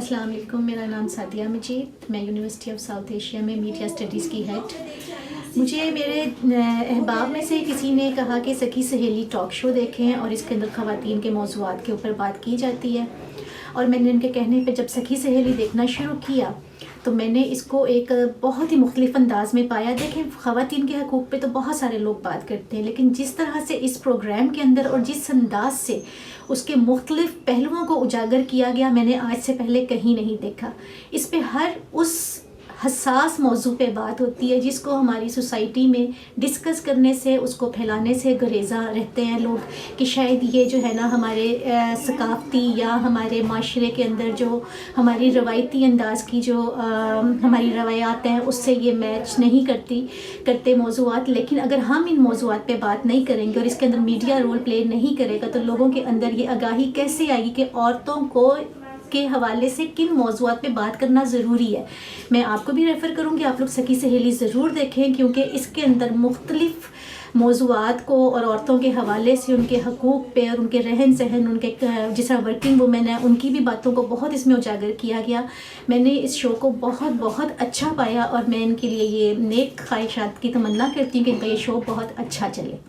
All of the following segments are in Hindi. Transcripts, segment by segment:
अस्सलाम वालेकुम। मेरा नाम सादिया मजीद, मैं यूनिवर्सिटी ऑफ साउथ एशिया में मीडिया स्टडीज़ की हेड। मुझे मेरे अहबाब में से किसी ने कहा कि सखी सहेली टॉक शो देखें और इसके अंदर ख़वातीन के मौज़ूआत के ऊपर बात की जाती है। और मैंने उनके कहने पे जब सखी सहेली देखना शुरू किया तो मैंने इसको एक बहुत ही मुख्तलिफ़ अंदाज़ में पाया। देखें, ख़वातीन के हकूक़ पे तो बहुत सारे लोग बात करते हैं, लेकिन जिस तरह से इस प्रोग्राम के अंदर और जिस अंदाज़ से उसके मुख्तलिफ़ पहलुओं को उजागर किया गया, मैंने आज से पहले कहीं नहीं देखा। इस पे हर उस हसास मौजू पे बात होती है जिसको हमारी सोसाइटी में डिस्कस करने से, उसको फैलाने से गुरेज़ा रहते हैं लोग कि शायद ये जो है ना हमारे सकाफ़ती या हमारे माशरे के अंदर जो हमारी रवायती अंदाज़ की जो हमारी रवायात हैं उससे ये मैच नहीं करते मौज़ूआत। लेकिन अगर हम इन मौज़ूआत पे बात नहीं करेंगे और इसके अंदर मीडिया रोल प्ले नहीं करेगा तो लोगों के अंदर ये आगाही कैसे आएगी कि औरतों को के हवाले से किन मौज़ूआत पे बात करना ज़रूरी है। मैं आपको भी रेफ़र करूँगी, आप लोग सखी सहेली ज़रूर देखें, क्योंकि इसके अंदर मुख्तलिफ़ मौज़ूआत को और औरतों के हवाले से उनके हकूक़ पे और उनके रहन सहन, उनके जिस तरह वर्किंग वुमेन है उनकी भी बातों को बहुत इसमें उजागर किया गया। मैंने इस शो को बहुत अच्छा पाया और मैं इनके लिए ये नेक ख्वाहिशात की तमन्ना करती हूँ कि इनका ये शो बहुत अच्छा चले।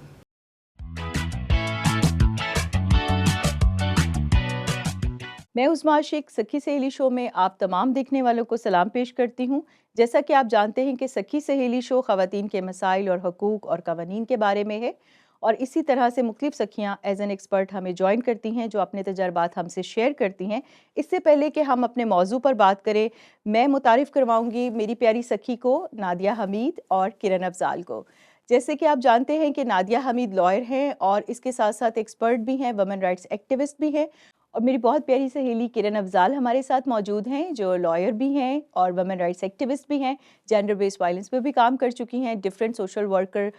मैं उस्मा आशिक सखी सहेली शो में आप तमाम देखने वालों को सलाम पेश करती हूँ। जैसा कि आप जानते हैं कि सखी सहेली शो ख़वातीन के मसाइल और हकूक़ और क़वानीन के बारे में है, और इसी तरह से मुख्तलिफ़ सखियाँ एज़ एन एक्सपर्ट हमें जॉइन करती हैं जो अपने तजर्बात हमसे शेयर करती हैं। इससे पहले कि हम अपने मौजू पर बात करें, मैं मुतारिफ़ करवाऊँगी मेरी प्यारी सखी को, नादिया हमीद और किरण अफ़ज़ाल को। जैसे कि आप जानते हैं कि नादिया हमीद लॉयर हैं और इसके साथ साथ एक्सपर्ट भी हैं, वुमेन राइट्स एक्टिविस्ट भी हैं। और मेरी बहुत प्यारी सहेली किरण अफ़ज़ाल हमारे साथ मौजूद हैं जो लॉयर भी हैं और वुमेन राइट्स एक्टिविस्ट भी हैं, जेंडर बेस्ड वायलेंस पे भी काम कर चुकी हैं, different social worker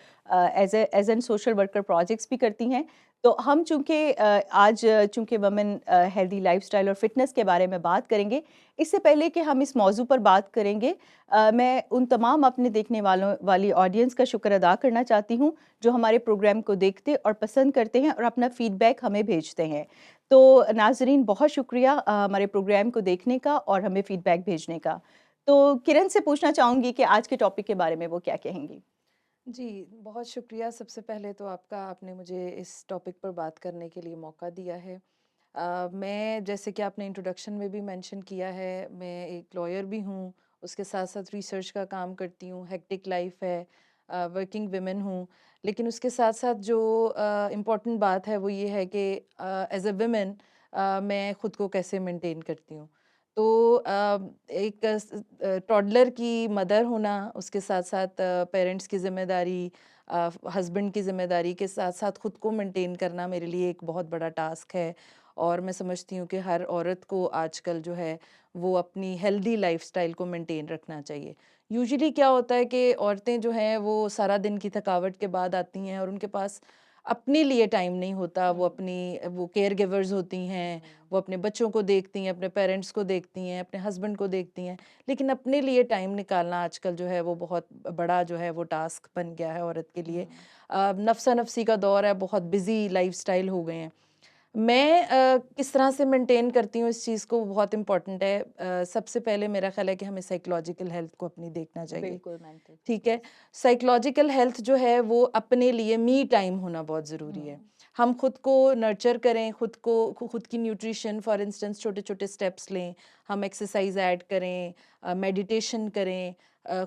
as an social worker projects भी करती हैं। तो हम आज चूँकि वुमेन हेल्दी लाइफस्टाइल और फिटनेस के बारे में बात करेंगे, इससे पहले कि हम इस मौजू पर बात करेंगे, मैं उन तमाम अपने देखने वाली ऑडियंस का शुक्र अदा करना चाहती हूँ जो हमारे प्रोग्राम को देखते और पसंद करते हैं और अपना फ़ीडबैक हमें भेजते हैं। तो नाज़रीन, बहुत शुक्रिया हमारे प्रोग्राम को देखने का और हमें फ़ीडबैक भेजने का। तो किरण से पूछना चाहूँगी कि आज के टॉपिक के बारे में वो क्या कहेंगी? जी, बहुत शुक्रिया सबसे पहले तो आपने मुझे इस टॉपिक पर बात करने के लिए मौका दिया है। मैं, जैसे कि आपने इंट्रोडक्शन में भी मेंशन किया है, मैं एक लॉयर भी हूँ, उसके साथ-साथ रिसर्च का काम करती हूँ, हेक्टिक लाइफ़ है, वर्किंग वुमन हूँ। लेकिन उसके साथ-साथ जो इम्पोर्टेंट बात है वो ये है कि एज़ अ वुमन मैं खुद को कैसे मेंटेन करती हूँ। तो एक टॉडलर की मदर होना, उसके साथ-साथ पेरेंट्स की ज़िम्मेदारी, हस्बैंड की ज़िम्मेदारी के साथ-साथ खुद को मेंटेन करना मेरे लिए एक बहुत बड़ा टास्क है। और मैं समझती हूँ कि हर औरत को आजकल जो है वो अपनी हेल्दी लाइफ़स्टाइल को मेंटेन रखना चाहिए। यूजुअली क्या होता है कि औरतें जो हैं वो सारा दिन की थकावट के बाद आती हैं और उनके पास अपने लिए टाइम नहीं होता। वो केयर गिवर्स होती हैं, वो अपने बच्चों को देखती हैं, अपने पेरेंट्स को देखती हैं, अपने हस्बैंड को देखती हैं, लेकिन अपने लिए टाइम निकालना आजकल जो है वो बहुत बड़ा जो है वो टास्क बन गया है औरत के लिए। नफ़्सा नफ़सी का दौर है, बहुत बिज़ी लाइफ़स्टाइल हो गए हैं। मैं किस तरह से मेंटेन करती हूँ इस चीज़ को, बहुत इम्पोर्टेंट है। सबसे पहले मेरा ख़्याल है कि हमें साइकोलॉजिकल हेल्थ को अपनी देखना चाहिए। बिल्कुल मेंटल, ठीक है? यस। साइकोलॉजिकल हेल्थ जो है वो अपने लिए मी टाइम होना बहुत ज़रूरी है। हम खुद को नर्चर करें, खुद की न्यूट्रिशन, फॉर इंस्टेंस छोटे-छोटे स्टेप्स लें, हम एक्सरसाइज़ ऐड करें, मेडिटेशन करें,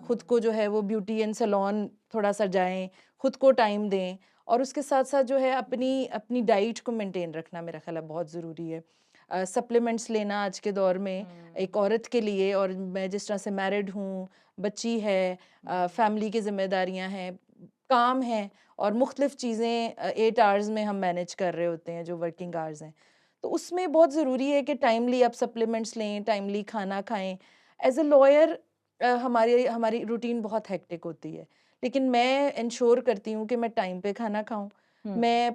खुद को जो है वो ब्यूटी एंड सैलून थोड़ा-सा जाएँ, खुद को टाइम दें, और उसके साथ-साथ जो है अपनी अपनी डाइट को मेंटेन रखना मेरा ख़्याल है बहुत ज़रूरी है। सप्लीमेंट्स लेना आज के दौर में एक औरत के लिए, और मैं जिस तरह से मैरिड हूँ, बच्ची है, फैमिली की ज़िम्मेदारियाँ हैं, काम है, और मुख्तलिफ़ चीज़ें 8 आवर्स में हम मैनेज कर रहे होते हैं जो वर्किंग आवर्स हैं। तो उसमें बहुत ज़रूरी है कि टाइमली आप सप्लीमेंट्स लें, टाइमली खाना खाएँ। एज़ अ लॉयर हमारी हमारी रूटीन बहुत हेक्टिक होती है, लेकिन मैं इंश्योर करती हूँ कि मैं टाइम पे खाना खाऊँ। मैं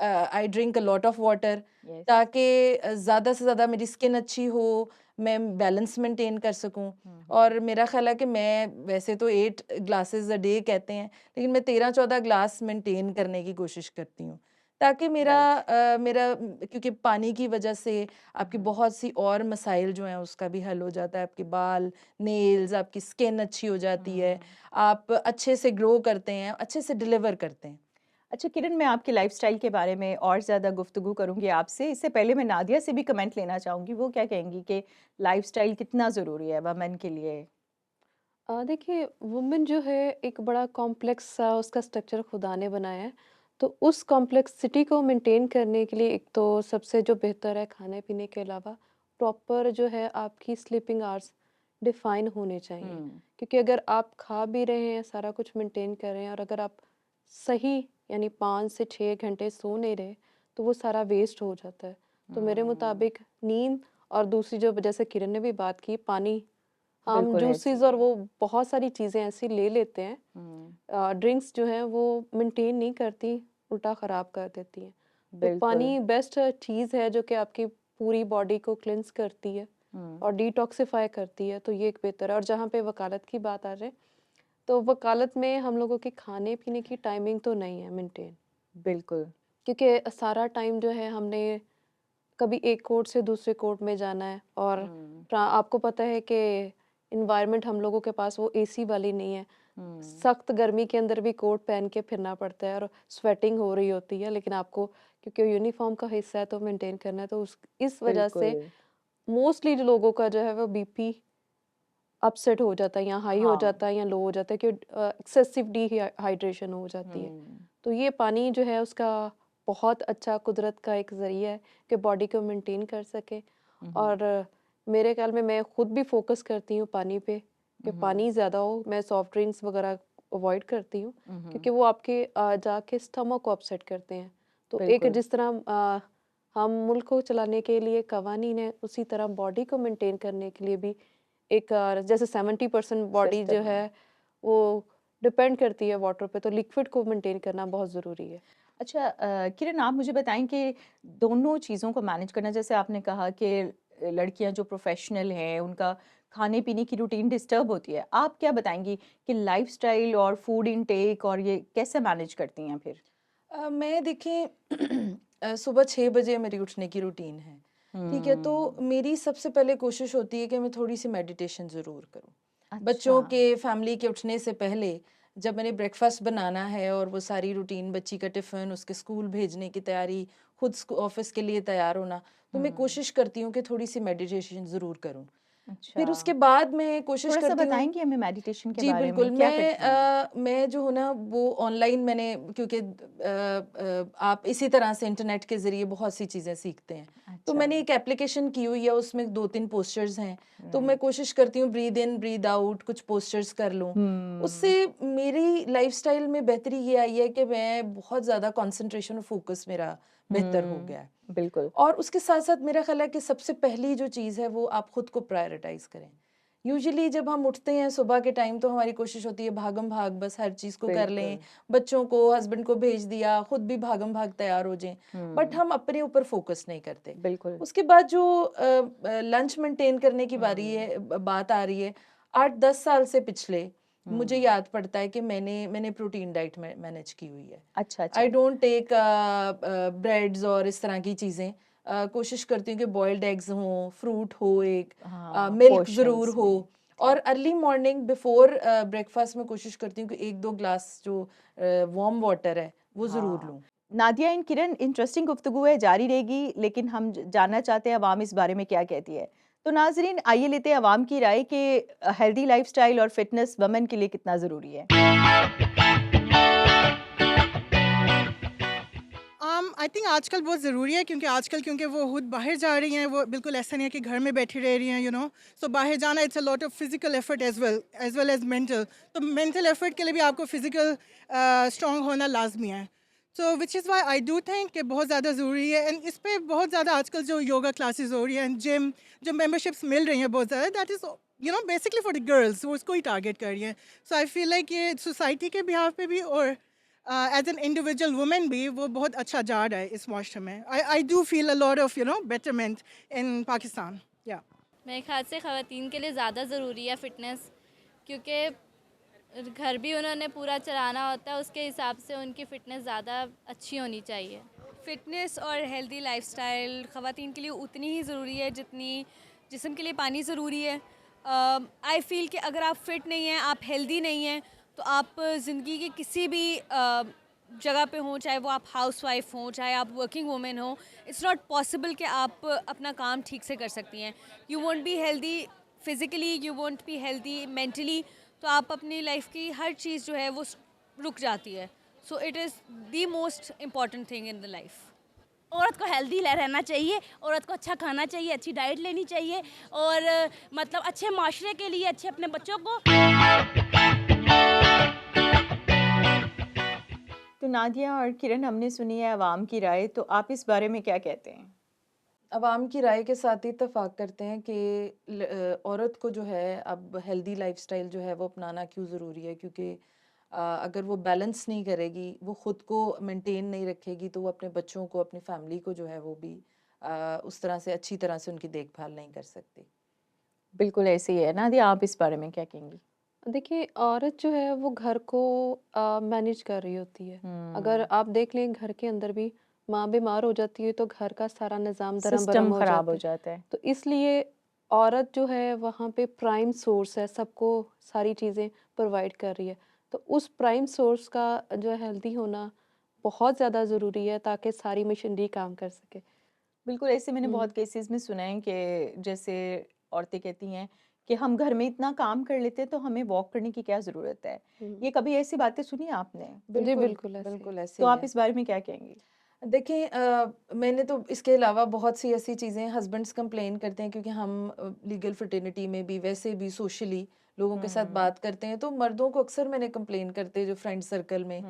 I drink a lot of water, yes. ताकि ज़्यादा से ज़्यादा मेरी स्किन अच्छी हो, मैं बैलेंस मेंटेन कर सकूँ। और मेरा ख़्याल है कि मैं, वैसे तो 8 ग्लासेस अ डे कहते हैं, लेकिन मैं 13-14 ग्लास मेंटेन करने की कोशिश करती हूँ, ताकि मेरा राइट। क्योंकि पानी की वजह से आपकी बहुत सी और मसाइल जो हैं उसका भी हल हो जाता है, आपके बाल, नेल्स, आपकी स्किन अच्छी हो जाती है, आप अच्छे से ग्रो करते हैं, अच्छे से डिलीवर करते हैं। अच्छा किरण, मैं आपकी लाइफ़स्टाइल के बारे में और ज़्यादा गुफ्तगू करूँगी आपसे। इससे पहले मैं नादिया से भी कमेंट लेना चाहूँगी, वो क्या कहेंगी कि लाइफ़स्टाइल कितना ज़रूरी है वुमेन के लिए? देखिए वुमेन जो है एक बड़ा कॉम्प्लेक्स सा उसका स्ट्रक्चर खुदा ने बनाया है। तो उस कॉम्प्लेक्सिटी को मेंटेन करने के लिए एक तो सबसे जो बेहतर है खाने-पीने के अलावा प्रॉपर जो है आपकी स्लीपिंग आवर्स डिफाइन होने चाहिए। हुँ, क्योंकि अगर आप खा भी रहे हैं, सारा कुछ मेंटेन कर रहे हैं और अगर आप सही यानी 5 से 6 घंटे सो नहीं रहे, तो वो सारा वेस्ट हो जाता है। तो मेरे हुँ, मुताबिक नींद और दूसरी जो जैसे किरण ने भी बात की पानी, हम बिल्कुल जूसेस ऐसी और है। वो बहुत सारी चीज़ें ऐसी ले लेते हैं, हुँ, ड्रिंक्स जो हैं वो मेंटेन नहीं करती, उल्टा ख़राब कर देती हैं। तो बिल्कुल। पानी बेस्ट चीज़ है जो कि आपकी पूरी बॉडी को क्लींस करती है हुँ, और डिटॉक्सिफ़ाई करती है, तो ये एक बेहतर है। और जहाँ पे वकालत की बात आ जाए, तो वकालत में हम लोगों के खाने-पीने की टाइमिंग तो नहीं है मेंटेन, बिल्कुल। क्योंकि सारा टाइम जो है हमने कभी एक कोर्ट से दूसरे कोर्ट में जाना है और हुँ, आपको पता है कि इन्वायरमेंट हम लोगों के पास वो एसी वाली नहीं है। हुँ, सख्त गर्मी के अंदर भी कोट पहन के फिरना पड़ता है और स्वेटिंग हो रही होती है, लेकिन आपको क्योंकि यूनिफॉर्म का हिस्सा है तो मेंटेन करना है, तो उस इस वजह बिल्कुल। से मोस्टली जो लोगों का जो है वो बीपी अपसेट हो जाता है या हाई हो हाँ। जाता है या लो हो जाता है, कि एक्सेसिव डिहाइड्रेशन हो जाती है। हुँ, तो ये पानी जो है उसका बहुत अच्छा कुदरत का एक ज़रिया है कि बॉडी को मेंटेन कर सके। हुँ, हुँ, और मेरे ख्याल में मैं खुद भी फ़ोकस करती हूँ पानी पे, कि हुँ, हुँ, पानी ज़्यादा हो। मैं सॉफ्ट ड्रिंक्स वगैरह अवॉइड करती हूँ, हुँ, हुँ, क्योंकि वो आपके जाके स्टमक को अपसेट करते हैं। तो एक बिल्कुल। जिस तरह हम मुल्क को चलाने के लिए कवानीन है, उसी तरह बॉडी को मेंटेन करने के लिए भी एक जैसे 70% बॉडी जो सिस्टम है। है वो डिपेंड करती है वाटर पे, तो लिक्विड को मेंटेन करना बहुत ज़रूरी है। अच्छा किरण, आप मुझे बताएँ कि दोनों चीज़ों को मैनेज करना, जैसे आपने कहा कि लड़कियाँ जो प्रोफ़ेशनल हैं, उनका खाने-पीने की रूटीन डिस्टर्ब होती है। आप क्या बताएँगी कि लाइफ़स्टाइल और फूड इनटेक और ये कैसे मैनेज करती हैं फिर? मैं देखिए सुबह 6 बजे मेरी उठने की रूटीन है, ठीक है? तो हुँ, मेरी सबसे पहले कोशिश होती है कि मैं थोड़ी-सी मेडिटेशन ज़रूर करूँ। अच्छा। बच्चों के, फैमिली के उठने से पहले जब मैंने ब्रेकफ़ास्ट बनाना है और वो सारी रूटीन, बच्ची का टिफ़िन, उसके स्कूल भेजने की तैयारी, खुद ऑफ़िस के लिए तैयार होना, तो मैं हुँ, कोशिश करती हूँ कि थोड़ी-सी मेडिटेशन ज़रूर करूँ। अच्छा। फिर उसके बाद मैं कोशिश थोड़ा-सा करती हूँ। बताएँगी हमें मेडिटेशन के जी, बारे में, बिल्कुल। क्या करती हैं? मैं जो हूँ ना वो ऑनलाइन मैंने, क्योंकि आप इसी तरह से इंटरनेट के ज़रिए बहुत सी चीज़ें सीखते हैं। तो अच्छा, मैंने एक एप्लीकेशन की हुई है, उसमें 2-3 पोस्चर्स हैं। तो मैं राइट। कोशिश करती हूँ ब्रीथ इन, ब्रीथ आउट, कुछ पोस्चर्स कर लूँ। हुँ, उससे मेरी लाइफ़स्टाइल में बेहतरी ये आई है कि मैं बहुत ज़्यादा कंसंट्रेशन और फ़ोकस मेरा बेहतर हो हुँ, गया है। बिल्कुल। और उसके साथ-साथ मेरा ख़्याल है कि सबसे पहली जो चीज़ है वो आप खुद को प्रायोरिटाइज़ करें। यूजुअली जब हम उठते हैं सुबह के टाइम तो हमारी कोशिश होती है भागम-भाग, बस हर चीज़ को कर लें, बिल्कुल। बच्चों को, हस्बैंड को भेज दिया, खुद भी भागम-भाग तैयार हो जाएँ, बट हुँ, हम अपने ऊपर फ़ोकस नहीं करते। बिल्कुल। उसके बाद जो लंच मेंटेन करने की बारी हुँ, है, बात आ रही है, 8-10 साल से पिछले मुझे हुँ। याद पड़ता है कि मैंने प्रोटीन डाइट में मैनेज की हुई है। अच्छा, आई अच्छा। डोंट टेक ब्रेड्स और इस तरह की चीज़ें। कोशिश करती हूँ कि बॉइल्ड एग्स हों, फ्रूट हो एक, हाँ, मिल्क ज़रूर पोर्शंस हो। में, और ठीक। अर्ली मॉर्निंग बिफोर ब्रेकफास्ट में कोशिश करती हूँ कि 1-2 ग्लास जो वार्म वाटर है, वो ज़रूर हाँ। लूँ। नादिया एंड किरण, इंटरेस्टिंग गुफ्तगू है, जारी रहेगी, लेकिन हम जानना चाहते हैं अवाम इस बारे में क्या कहती है। तो नाजरीन, आइए लेते हैं अवाम की राय कि हेल्दी लाइफस्टाइल और फिटनेस वुमेन के लिए कितना ज़रूरी है। आई थिंक आजकल बहुत ज़रूरी है, क्योंकि आजकल क्योंकि वो खुद बाहर जा रही हैं, वो बिल्कुल ऐसा नहीं है कि घर में बैठी रह रही हैं, सो बाहर जाना it's a lot of physical effort as well as mental. तो मेंटल एफर्ट के लिए भी आपको फिजिकल स्ट्रॉन्ग होना लाजमी है। So which is why I do think कि बहुत ज़्यादा ज़रूरी है। एंड इस पर बहुत ज़्यादा आजकल जो योगा क्लासेस हो रही हैं, जिम जो मेम्बरशिप्स मिल रही हैं बहुत ज़्यादा, that is basically for the girls, वो उसको ही टारगेट कर रही हैं। सो आई फील लाइक ये सोसाइटी के बिहाफ पे भी और एज एन इंडिविजुअल वुमेन भी वो बहुत अच्छा जा रहा है इस माशरे में। I do feel a lot of betterment in Pakistan. या मेरे ख्याल से ख़वातीन के लिए ज़्यादा ज़रूरी है फ़िटनेस, क्योंकि घर भी उन्होंने पूरा चलाना होता है, उसके हिसाब से उनकी फ़िटनेस ज़्यादा अच्छी होनी चाहिए। फ़िटनेस और हेल्दी लाइफ़स्टाइल ख़वातीन के लिए उतनी ही ज़रूरी है जितनी जिस्म के लिए पानी ज़रूरी है। आई फ़ील कि अगर आप फ़िट नहीं हैं, आप हेल्दी नहीं हैं, तो आप ज़िंदगी के किसी भी जगह पे हों, चाहे वो आप हाउसवाइफ हों, चाहे आप वर्किंग वूमेन हों, इट्स नॉट पॉसिबल कि आप अपना काम ठीक से कर सकती हैं। You won't be healthy physically, you won't be healthy mentally, तो आप अपनी लाइफ की हर चीज़ जो है वो रुक जाती है। So it is the most important thing in the life. औरत को हेल्दी रहना चाहिए, औरत को अच्छा खाना चाहिए, अच्छी डाइट लेनी चाहिए और मतलब अच्छे माशरे के लिए, अच्छे अपने बच्चों को। तो नादिया और किरण, हमने सुनी है अवाम की राय, तो आप इस बारे में क्या कहते हैं? अवाम की राय के साथ ही इत्तेफाक करते हैं कि औरत को जो है अब हेल्दी लाइफस्टाइल जो है वो अपनाना क्यों ज़रूरी है, क्योंकि अगर वो बैलेंस नहीं करेगी, वो ख़ुद को मेंटेन नहीं रखेगी, तो वो अपने बच्चों को, अपनी फैमिली को जो है वो भी उस तरह से अच्छी तरह से उनकी देखभाल नहीं कर सकती। बिल्कुल ऐसे ही है। नादिया, आप इस बारे में क्या कहेंगी? देखिए, औरत जो है वो घर को मैनेज कर रही होती है। अगर आप देख लें घर के अंदर भी माँ बीमार हो जाती है तो घर का सारा निज़ाम दरम-बरम सिस्टम हो खराब जाता हो है। जाता है। तो इसलिए औरत जो है वहाँ पे प्राइम सोर्स है, सबको सारी चीज़ें प्रोवाइड कर रही है। तो उस प्राइम सोर्स का जो है हेल्दी होना बहुत ज़्यादा ज़रूरी है ताकि सारी मशीनरी काम कर सके। बिल्कुल, ऐसे मैंने हुँ। बहुत केसेस में सुना है कि जैसे औरतें कहती हैं कि हम घर में इतना काम कर लेते हैं तो हमें वॉक करने की क्या ज़रूरत है? हुँ। ये कभी ऐसी बातें सुनी है आपने? जी, बिल्कुल, बिल्कुल ऐसे ही। बिल्कुल ऐसे तो ही आप है। इस बारे में क्या कहेंगी? देखें, मैंने तो इसके अलावा बहुत सी ऐसी चीज़ें, हस्बैंड्स कंप्लेन करते हैं क्योंकि हम लीगल फ्रेटर्निटी में भी, वैसे भी सोशली लोगों के साथ बात करते हैं, तो मर्दों को अक्सर मैंने कंप्लेन करते हैं जो फ्रेंड सर्कल में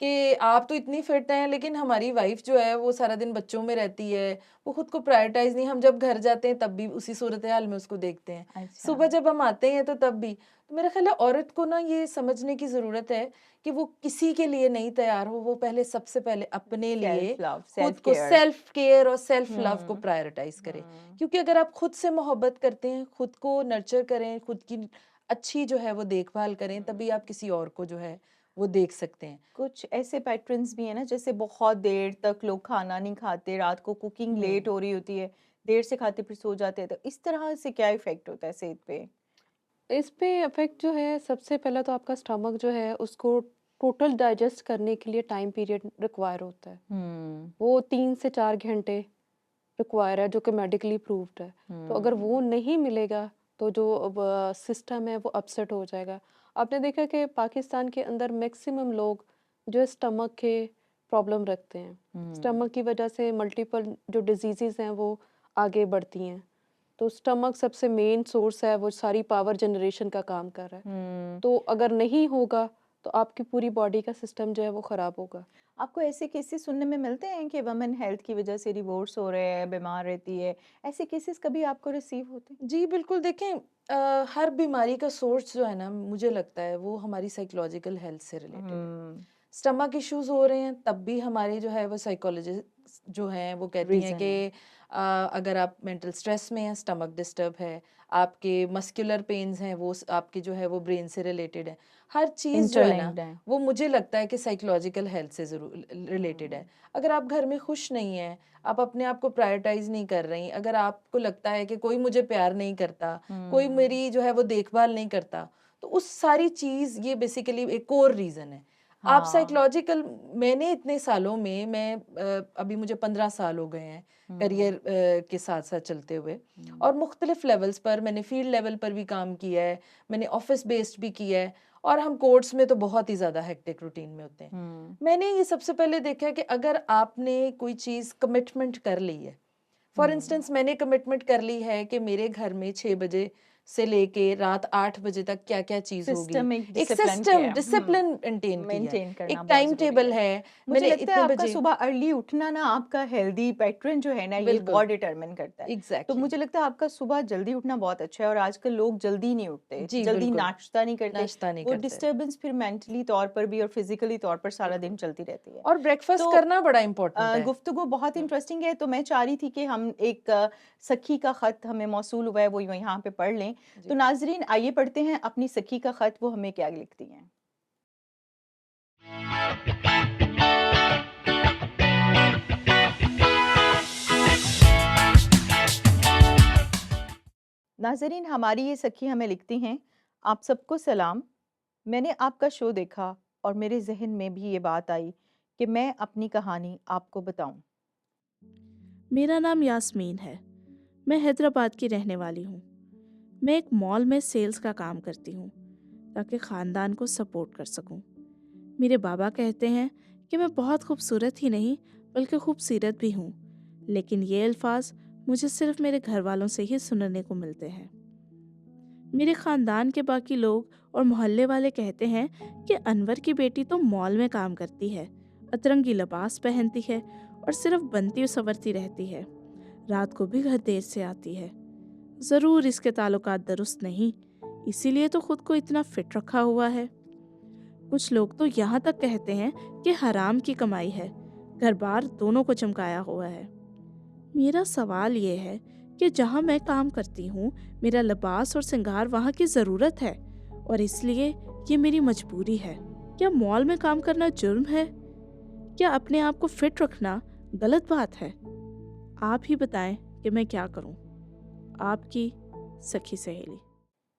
कि आप तो इतनी फिट हैं लेकिन हमारी वाइफ जो है वो सारा दिन बच्चों में रहती है, वो खुद को प्रायोरिटाइज नहीं, हम जब घर जाते हैं तब भी उसी सूरत हाल में उसको देखते हैं, अच्छा। सुबह जब हम आते हैं तो तब भी। तो मेरा ख्याल है औरत को ना ये समझने की ज़रूरत है कि वो किसी के लिए नहीं तैयार हो, वो पहले सबसे पहले अपने लिए सेल्फ लव, खुद सेल्फ को केयर। सेल्फ केयर और सेल्फ लव को हुँ, प्रायोरिटाइज करें। हुँ। क्योंकि अगर आप खुद से मोहब्बत करते हैं, खुद को नर्चर करें, खुद की अच्छी जो है वो देखभाल करें, तभी आप किसी और को जो है वो देख सकते हैं। कुछ ऐसे पैटर्न्स भी हैं ना, जैसे बहुत देर तक लोग खाना नहीं खाते, रात को कुकिंग लेट हो रही होती है, देर से खाते फिर सो जाते हैं, तो इस तरह से क्या इफ़ेक्ट होता है सेहत पे? इस पे इफ़ेक्ट जो है सबसे पहले तो आपका स्टमक जो है उसको टोटल डाइजेस्ट करने के लिए टाइम पीरियड रिक्वायर होता है। वो 3 से 4 घंटे रिक्वायर है जो कि मेडिकली प्रूव्ड है। तो अगर वो नहीं मिलेगा तो जो सिस्टम है वो अपसेट हो जाएगा। आपने देखा कि पाकिस्तान के अंदर मैक्सिमम लोग जो है स्टमक के प्रॉब्लम रखते हैं। स्टमक की वजह से मल्टीपल जो डिजीज़ेज़ हैं वो आगे बढ़ती हैं। तो स्टमक सबसे मेन सोर्स है, वो सारी पावर जनरेशन का काम कर रहा है। तो अगर नहीं होगा तो आपकी पूरी बॉडी का सिस्टम जो है वो ख़राब होगा। आपको ऐसे केसेस सुनने में मिलते हैं कि वुमेन हेल्थ की वजह से डिवोर्स हो रहे हैं, बीमार रहती है, ऐसे केसेस कभी आपको रिसीव होते हैं? जी, बिल्कुल। देखें, हर बीमारी का सोर्स जो है ना, मुझे लगता है वो हमारी साइकोलॉजिकल हेल्थ से रिलेटेड है। हुँ, स्टमक इश्यूज हो रहे हैं तब भी हमारी जो है वो साइकोलॉजिस्ट जो हैं वो कहती हैं रीज़न कि है। अगर आप मेंटल स्ट्रेस में हैं, स्टमक डिस्टर्ब है, आपके मस्कुलर पेन्स हैं, वो आपके जो है वो ब्रेन से रिलेटेड है। हर चीज़ जो है ना, इंटरलिंक्ड है। वो मुझे लगता है कि साइकोलॉजिकल हेल्थ से ज़रूर रिलेटेड है। अगर आप घर में खुश नहीं हैं, आप अपने आप को प्रायोरिटाइज नहीं कर रही, अगर आपको लगता है कि कोई मुझे प्यार नहीं करता, कोई मेरी जो है वो देखभाल नहीं करता, तो उस सारी चीज़, ये बेसिकली एक कोर रीज़न है। आप हाँ। साइकोलॉजिकल, मैंने इतने सालों में, मैं अभी मुझे 15 साल हो गए हैं करियर के साथ साथ चलते हुए, और मुख्तलिफ लेवल्स पर मैंने फील्ड लेवल पर भी काम किया है, मैंने ऑफिस बेस्ड भी किया है, और हम कोर्ट्स में तो बहुत ही ज़्यादा हेक्टिक रूटीन में होते हैं। मैंने ये सबसे पहले देखा है कि अगर आपने कोई चीज़ कमिटमेंट कर ली है, फॉर इंस्टेंस मैंने कमिटमेंट कर ली है कि मेरे घर में 6 बजे से लेके रात 8 बजे तक क्या क्या चीज़ होगी, सिस्टम एक एक डिसिप्लिन सिस्टम किया। डिसिप्लिन मेंटेन किया है, मेंटेन करना एक बहुत टाइम ज़रूरी टेबल है। है, मुझे मैंने लगता है इतने आपका बजे। सुबह अर्ली उठना ना आपका हेल्दी पैटर्न जो है ना ये बिल्कुल, बहुत डिटरमिन करता है। तो एग्जैक्टली। मुझे लगता है आपका सुबह जल्दी उठना बहुत अच्छा है, और आजकल लोग जल्दी नहीं उठते, जी जल्दी बिल्कुल, नाश्ता नहीं करते, नाश्ता नहीं वो करते डिस्टर्बेंस फिर मेंटली तौर पर भी और फिजिकली तौर पर सारा दिन चलती रहती है। और ब्रेकफास्ट तो करना बड़ा इम्पोर्टेंट है। गुफ्तगू बहुत इंटरेस्टिंग है, तो मैं चाह रही थी कि हम एक सखी का ख़त हमें मौसूल हुआ है वो यहाँ पे पढ़ लें। तो नाज़रीन आइए पढ़ते हैं अपनी सखी का ख़त, वो हमें क्या लिखती हैं। नाज़रीन, हमारी ये सखी हमें लिखती हैं, आप सबको सलाम। मैंने आपका शो देखा और मेरे ज़हन में भी ये बात आई कि मैं अपनी कहानी आपको बताऊं। मेरा नाम यास्मीन है। मैं हैदराबाद की रहने वाली हूँ। मैं एक मॉल में सेल्स का काम करती हूँ ताकि ख़ानदान को सपोर्ट कर सकूँ। मेरे बाबा कहते हैं कि मैं बहुत खूबसूरत ही नहीं बल्कि खूबसीरत भी हूँ, लेकिन ये अल्फाज मुझे सिर्फ मेरे घर वालों से ही सुनने को मिलते हैं। मेरे ख़ानदान के बाकी लोग और मोहल्ले वाले कहते हैं कि अनवर की बेटी तो मॉल में काम करती है, अतरंगी लिबास पहनती है और सिर्फ बनती संवरती रहती है, रात को भी घर देर से आती है। ज़रूर इसके ताल्लुकात दुरुस्त नहीं, इसीलिए तो खुद को इतना फिट रखा हुआ है। कुछ लोग तो यहाँ तक कहते हैं कि हराम की कमाई है, घर बार दोनों को चमकाया हुआ है। मेरा सवाल ये है कि जहाँ मैं काम करती हूँ, मेरा लिबास और श्रृंगार वहाँ की ज़रूरत है और इसलिए ये मेरी मजबूरी है। क्या मॉल में काम करना जुर्म है? क्या अपने आप को फिट रखना गलत बात है? आप ही बताएं कि मैं क्या करूं। आपकी सखी सहेली।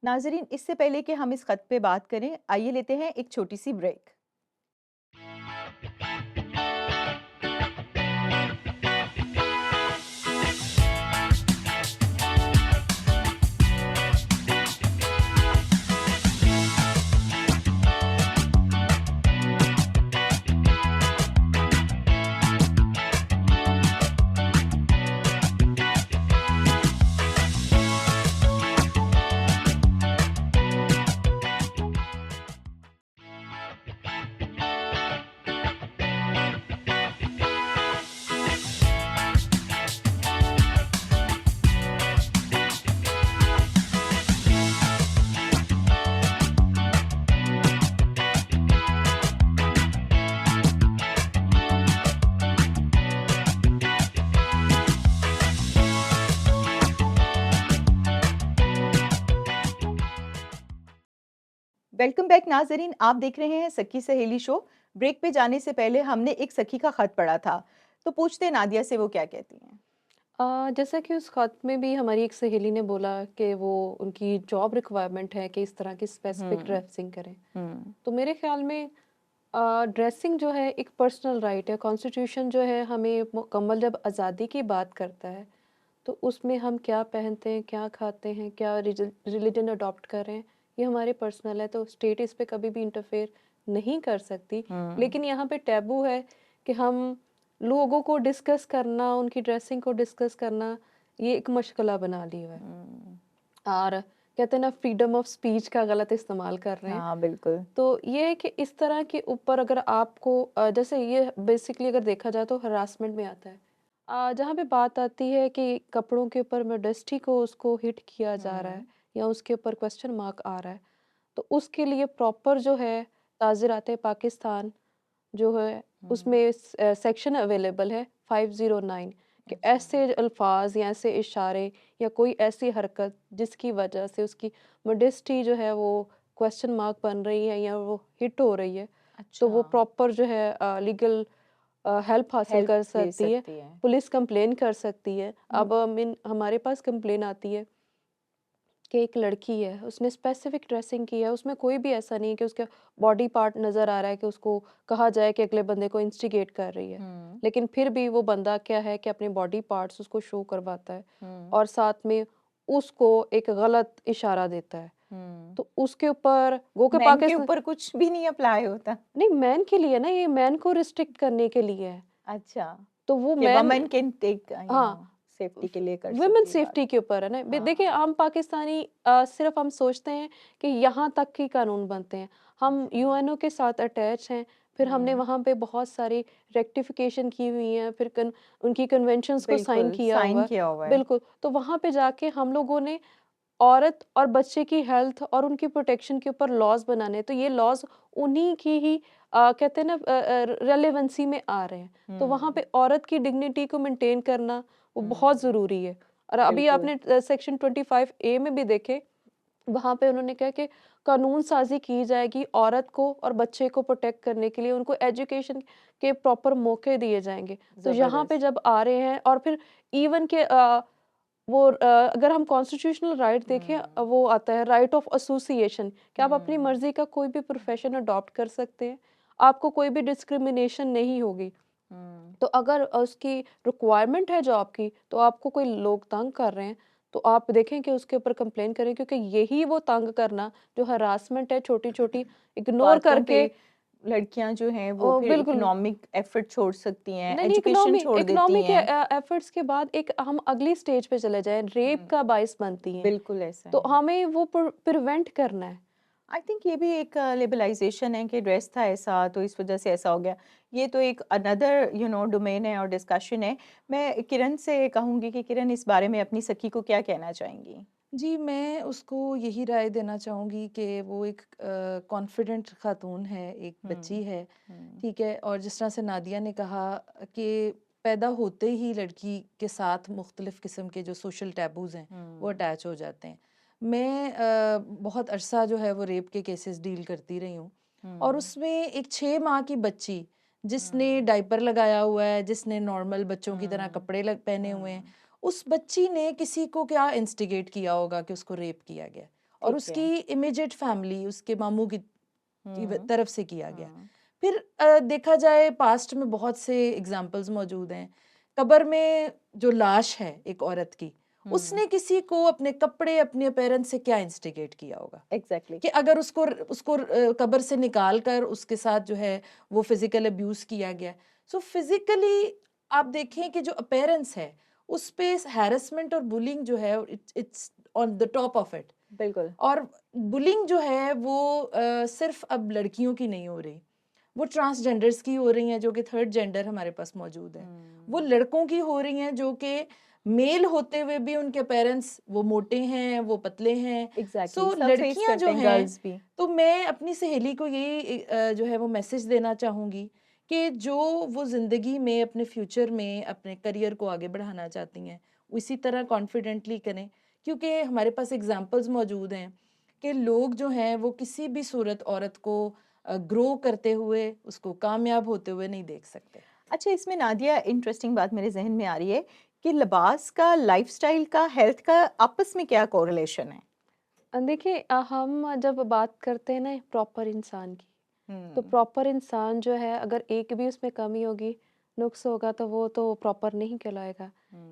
नाज़रीन, इससे पहले कि हम इस खत पे बात करें, आइए लेते हैं एक छोटी सी ब्रेक। वेलकम बैक नाजरीन, आप देख रहे हैं सखी सहेली शो। ब्रेक पे जाने से पहले हमने एक सखी का खत पढ़ा था, तो पूछते हैं नादिया से वो क्या कहती हैं। जैसा कि उस खत में भी हमारी एक सहेली ने बोला कि वो उनकी जॉब रिक्वायरमेंट है कि इस तरह की स्पेसिफिक ड्रेसिंग करें। तो मेरे ख्याल में ड्रेसिंग जो है एक पर्सनल राइट है। कॉन्स्टिट्यूशन जो है हमें मुकम्मल जब आज़ादी की बात करता है तो उसमें हम क्या पहनते हैं, क्या खाते हैं, क्या रिलीजन अडॉप्ट कर रहे हैं, ये हमारे पर्सनल है। तो स्टेट इस पे कभी भी इंटरफेयर नहीं कर सकती। लेकिन यहाँ पे टैबू है कि हम लोगों को डिस्कस करना, उनकी ड्रेसिंग को डिस्कस करना, ये एक मशगला बना लिया है। और कहते हैं ना, फ्रीडम ऑफ स्पीच का गलत इस्तेमाल कर रहे हैं। हाँ बिल्कुल। तो ये है कि इस तरह के ऊपर अगर आपको जैसे ये बेसिकली अगर देखा जाए तो हरासमेंट में आता है। जहाँ पे बात आती है कि कपड़ों के ऊपर मॉडेस्टी को उसको हिट किया जा रहा है या उसके ऊपर क्वेश्चन मार्क आ रहा है, तो उसके लिए प्रॉपर जो है ताज़ीरात पाकिस्तान जो है उसमें सेक्शन अवेलेबल है 509 कि ऐसे अल्फाज या ऐसे इशारे या कोई ऐसी हरकत जिसकी वजह से उसकी मॉडेस्टी जो है वो क्वेश्चन मार्क बन रही है या वो हिट हो रही है, तो वो प्रॉपर जो है लीगल हेल्प हासिल कर सकती है। पुलिस कंप्लेन कर सकती है। अब हमारे पास कंप्लेन आती है कि एक लड़की है, उसने स्पेसिफिक ड्रेसिंग की है, उसमें कोई भी ऐसा नहीं है कि उसका बॉडी पार्ट नज़र आ रहा है कि उसको कहा जाए कि अगले बंदे को इंस्टिगेट कर रही है, लेकिन फिर भी वो बंदा क्या है कि अपने बॉडी पार्ट्स उसको शो करवाता है और साथ में उसको एक गलत इशारा देता है। तो उसके ऊपर गो के मैन के ऊपर कुछ भी नहीं अप्लाई होता। नहीं, मैन के लिए ना, ये मैन को रिस्ट्रिक्ट करने के लिए है। अच्छा, तो वो वुमेन कैन टेक सेफ्टी के लिए कर वुमेन सेफ्टी के ऊपर है ना। देखिए आम पाकिस्तानी सिर्फ हम सोचते हैं कि यहाँ तक ही कानून बनते हैं। हम यूएनओ के साथ अटैच हैं, फिर हमने वहाँ पे बहुत सारी रेक्टिफिकेशन की हुई है, फिर उनकी कन्वेंशंस को साइन किया हुआ है। बिल्कुल, तो वहाँ पे जाके हम लोगों ने औरत और बच्चे की हेल्थ और उनकी प्रोटेक्शन के ऊपर लॉज बनाने, तो ये लॉज उन्हीं की ही कहते हैं ना रेलेवेंसी में आ रहे हैं। तो वहाँ पे औरत की डिग्निटी को मेंटेन करना वो बहुत ज़रूरी है। और अभी आपने सेक्शन 25A में भी देखे, वहाँ पे उन्होंने कहा कि कानून साजी की जाएगी औरत को और बच्चे को प्रोटेक्ट करने के लिए, उनको एजुकेशन के प्रॉपर मौके दिए जाएंगे। तो यहाँ पे जब आ रहे हैं और फिर इवन के वो अगर हम कॉन्स्टिट्यूशनल राइट देखें वो आता है राइट ऑफ एसोसिएशन कि आप अपनी मर्जी का कोई भी प्रोफेशन अडॉप्ट कर सकते हैं, आपको कोई भी डिस्क्रिमिनेशन नहीं होगी। तो अगर उसकी रिक्वायरमेंट है जॉब की, तो आपको कोई लोग तंग कर रहे हैं, तो आप देखें कि उसके ऊपर कंप्लेन करें, क्योंकि यही वो तंग करना जो हरासमेंट है छोटी-छोटी इग्नोर बातों करके पे लड़कियां जो हैं वो फिर बिल्कुल इकोनॉमिक एफर्ट छोड़ सकती हैं, नहीं, नहीं, एजुकेशन छोड़ देती इकोनॉमिक हैं। एफर्ट्स के बाद एक हम अगली स्टेज पे चले जाएँ, रेप का बाइस बनती हैं, बिल्कुल ऐसा तो है। हमें वो प्रिवेंट करना है। आई थिंक ये भी एक लिबरलाइजेशन है कि ड्रेस था ऐसा तो इस वजह से ऐसा हो गया। ये तो एक अनदर डोमेन है और डिस्कशन है। मैं किरण से कहूँगी कि किरण इस बारे में अपनी सखी को क्या कहना चाहेंगी? जी, मैं उसको यही राय देना चाहूँगी कि वो एक कॉन्फिडेंट खातून है, एक बच्ची है, ठीक है? और जिस तरह से नादिया ने कहा कि पैदा होते ही लड़की के साथ मुख्तलिफ़ किस्म के जो सोशल टैबूज़ हैं, वो अटैच हो जाते हैं। मैं बहुत अरसा जो है वो रेप के केसेस डील करती रही हूँ, और उसमें एक 6 माह की बच्ची जिसने डायपर लगाया हुआ है, जिसने नॉर्मल बच्चों की तरह कपड़े पहने हुए हैं, उस बच्ची ने किसी को क्या इंस्टिगेट किया होगा कि उसको रेप किया गया, और ठीक है। उसकी इमीडिएट फैमिली उसके मामू की तरफ से किया गया। फिर देखा जाए पास्ट में बहुत से एग्जाम्पल्स मौजूद हैं। कब्र में जो लाश है एक औरत की, उसने किसी को अपने कपड़े, अपने अपीयरेंस से क्या इंस्टिगेट किया होगा एग्जैक्टली। कि अगर उसको कब्र से निकाल कर उसके साथ जो है वो फिजिकल अब्यूज किया गया। सो फिजिकली आप देखें कि जो अपीयरेंस है उस पे हैरेसमेंट और बुलिंग जो है it's on the top of it. बिल्कुल। और बुलिंग जो है वो सिर्फ अब लड़कियों की नहीं हो रही, वो ट्रांसजेंडर्स की हो रही हैं जो कि थर्ड जेंडर हमारे पास मौजूद है। वो लड़कों की हो रही हैं जो कि मेल होते हुए भी उनके पेरेंट्स वो मोटे हैं, वो पतले हैं। एग्जैक्टली सो सब फेस लड़कियां करते जो हैं, हैं, गर्ल्स भी। तो मैं अपनी सहेली को यही जो है वो मैसेज देना चाहूँगी कि जो वो ज़िंदगी में अपने फ्यूचर में अपने करियर को आगे बढ़ाना चाहती हैं, वो इसी तरह कॉन्फिडेंटली करें, क्योंकि हमारे पास एग्जांपल्स मौजूद हैं कि लोग जो हैं वो किसी भी सूरत औरत को ग्रो करते हुए, उसको कामयाब होते हुए नहीं देख सकते। अच्छा, इसमें नादिया इंटरेस्टिंग बात मेरे जहन में आ रही है कि लिबास का, लाइफस्टाइल का, हेल्थ का आपस में क्या कोरिलेशन है? देखिए हम जब बात करते हैं ना प्रॉपर इंसान की, तो प्रॉपर इंसान जो है अगर एक भी उसमें कमी होगी, नुक्स होगा, तो वो तो प्रॉपर नहीं कहलाएगा।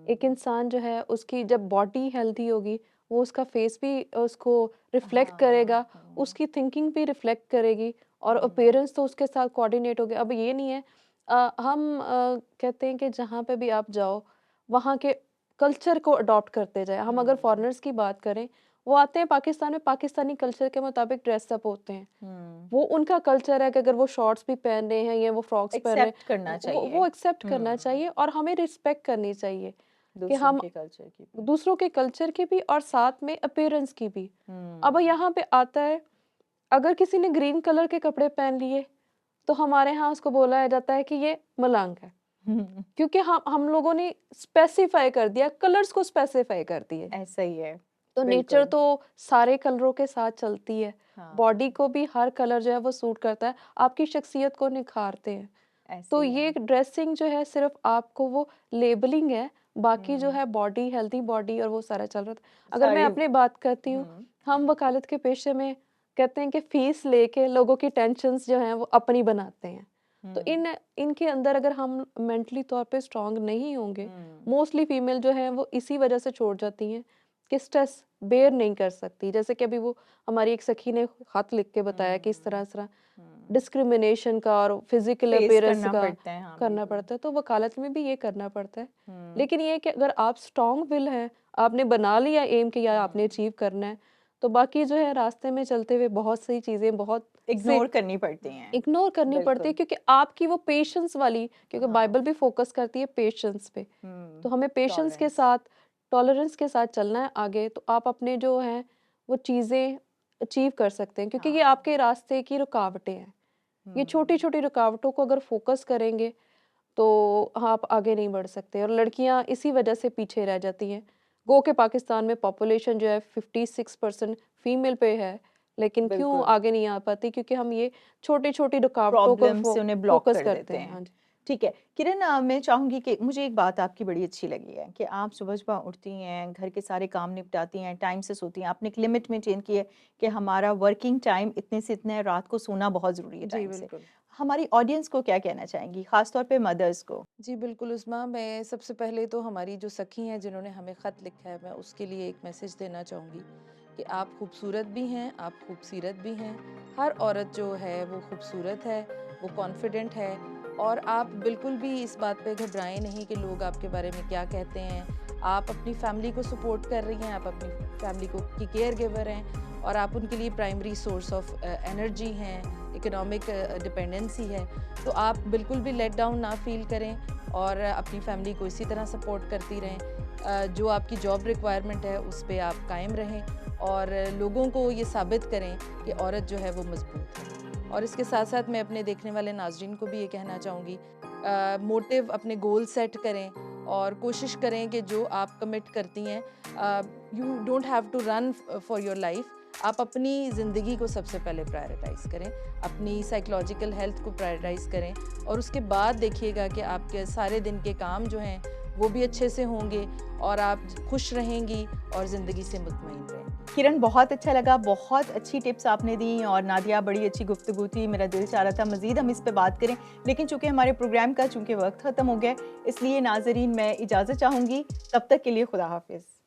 एक इंसान जो है उसकी जब बॉडी हेल्दी होगी, वो उसका फेस भी उसको रिफ्लेक्ट करेगा, उसकी थिंकिंग भी रिफ्लेक्ट करेगी, और अपीयरेंस तो उसके साथ कोऑर्डिनेट हो गया। अब ये नहीं है हम कहते हैं कि जहाँ पे भी आप जाओ वहाँ के कल्चर को अडॉप्ट करते जाए। हम अगर फॉरेनर्स की बात करें, वो आते हैं पाकिस्तान में, पाकिस्तानी कल्चर के मुताबिक ड्रेसअप होते हैं। वो उनका कल्चर है कि अगर वो शॉर्ट्स भी पहन रहे हैं या वो फ्रॉक्स पहन रहे एक्सेप्ट करना हैं, चाहिए वो एक्सेप्ट करना चाहिए, और हमें रिस्पेक्ट करनी चाहिए कि दूसरों हम के कल्चर की भी। दूसरों के कल्चर की भी और साथ में अपीयरेंस की भी। अब यहाँ पे आता है, अगर किसी ने ग्रीन कलर के कपड़े पहन लिए, तो हमारे यहाँ उसको बोला जाता है कि ये मलंग है, क्योंकि हम लोगों ने स्पेसिफाई कर दिया, कलर्स को स्पेसिफाई कर दिए। ऐसा ही है। तो बिल्कुल। नेचर तो सारे कलरों के साथ चलती है, हाँ। बॉडी को भी हर कलर जो है वो सूट करता है, आपकी शख्सियत को निखारते हैं। ऐसे तो ही है। ये ड्रेसिंग जो है सिर्फ आपको वो लेबलिंग है, बाकी जो है बॉडी, हेल्दी बॉडी और वो सारा चल रहा था। अगर मैं सारी अपनी बात करती हूँ, हम वकालत के पेशे में कहते हैं कि फीस लेके लोगों की टेंशन्स जो हैं वो अपनी बनाते हैं। तो इनके अंदर अगर हम मेंटली तौर पे स्ट्रांग नहीं होंगे, मोस्टली फीमेल जो है वो इसी वजह से छोड़ जाती हैं कि स्ट्रेस बेयर नहीं कर सकती। जैसे कि अभी वो हमारी एक सखी ने खत लिख के बताया कि इस तरह डिस्क्रिमिनेशन का और फिजिकल फेस अपीयरेंस करना का पड़ता है। हाँ, करना बिल्कुल। पड़ता है, तो वकालत में भी ये करना पड़ता है। लेकिन ये कि अगर आप स्ट्रांग विल हैं, आपने बना लिया एम कि या आपने अचीव करना है, तो बाकी जो है रास्ते में चलते हुए बहुत सी चीज़ें बहुत इग्नोर करनी पड़ती हैं। इग्नोर करनी पड़ती है, क्योंकि आपकी वो पेशेंस वाली, क्योंकि बाइबल भी फोकस करती है पेशेंस पे, तो हमें पेशेंस के साथ, टॉलरेंस के साथ चलना है आगे, तो आप अपने जो हैं वो चीज़ें अचीव कर सकते हैं, क्योंकि ये आपके रास्ते की रुकावटें हैं। ये छोटी छोटी रुकावटों को अगर फोकस करेंगे तो आप आगे नहीं बढ़ सकते, और लड़कियां इसी वजह से पीछे रह जाती हैं। गो के पाकिस्तान में पॉपुलेशन जो है 56% फीमेल पे है, लेकिन क्यों बिल्कुल। आगे नहीं आ पाती? क्योंकि हम ये छोटी छोटी रुकावटों को प्रॉब्लम से उन्हें ब्लॉक फोकस कर करते देते हैं। हाँ हैं। जी। ठीक है। किरण मैं चाहूँगी कि मुझे एक बात आपकी बड़ी अच्छी लगी है कि आप सुबह-सुबह उठती हैं, घर के सारे काम निपटाती हैं, टाइम से सोती हैं। आपने एक लिमिट मेंटेन की है कि हमारा वर्किंग टाइम इतने से इतना है, रात को सोना बहुत ज़रूरी है जी, टाइम से। बिल्कुल। हमारी ऑडियंस को क्या कहना चाहेंगी, ख़ास तौर पे मदर्स को? जी, बिल्कुल उस्मा, मैं सबसे पहले तो हमारी जो सखी हैं जिन्होंने हमें ख़त लिखा है, मैं उसके लिए एक मैसेज देना चाहूँगी कि आप खूबसूरत भी हैं, आप खूबसीरत भी हैं। हर औरत जो है वो खूबसूरत है, वो कॉन्फिडेंट है और आप बिल्कुल भी इस बात पे घबराएँ नहीं कि लोग आपके बारे में क्या कहते हैं। आप अपनी फैमिली को सपोर्ट कर रही हैं, आप अपनी फैमिली को की केयर गिवर हैं और आप उनके लिए प्राइमरी सोर्स ऑफ एनर्जी हैं, इकोनॉमिक डिपेंडेंसी है। तो आप बिल्कुल भी लेट डाउन ना फ़ील करें और अपनी फैमिली को इसी तरह सपोर्ट करती रहें। जो आपकी जॉब रिक्वायरमेंट है उस पे आप कायम रहें और लोगों को ये साबित करें कि औरत जो है वो मज़बूत है। और इसके साथ-साथ मैं अपने देखने वाले नाज़रीन को भी ये कहना चाहूँगी, मोटिव अपने गोल सेट करें और कोशिश करें कि जो आप कमिट करती हैं, you don't have to run for your life. आप अपनी ज़िंदगी को सबसे पहले प्रायोरिटाइज़ करें, अपनी साइकोलॉजिकल हेल्थ को प्रायोरिटाइज़ करें और उसके बाद देखिएगा कि आपके सारे दिन के काम जो हैं वो भी अच्छे से होंगे और आप खुश रहेंगी और ज़िंदगी से मुतमईन रहें। किरण बहुत अच्छा लगा, बहुत अच्छी टिप्स आपने दी और नादिया बड़ी अच्छी गुफ्तगू थी। मेरा दिल चाह रहा था मज़ीद हम इस पे बात करें, लेकिन चूँकि हमारे प्रोग्राम का वक्त ख़त्म हो गया, इसलिए नाज़रीन मैं इजाज़त चाहूँगी। तब तक के लिए खुदा हाफ़िज़।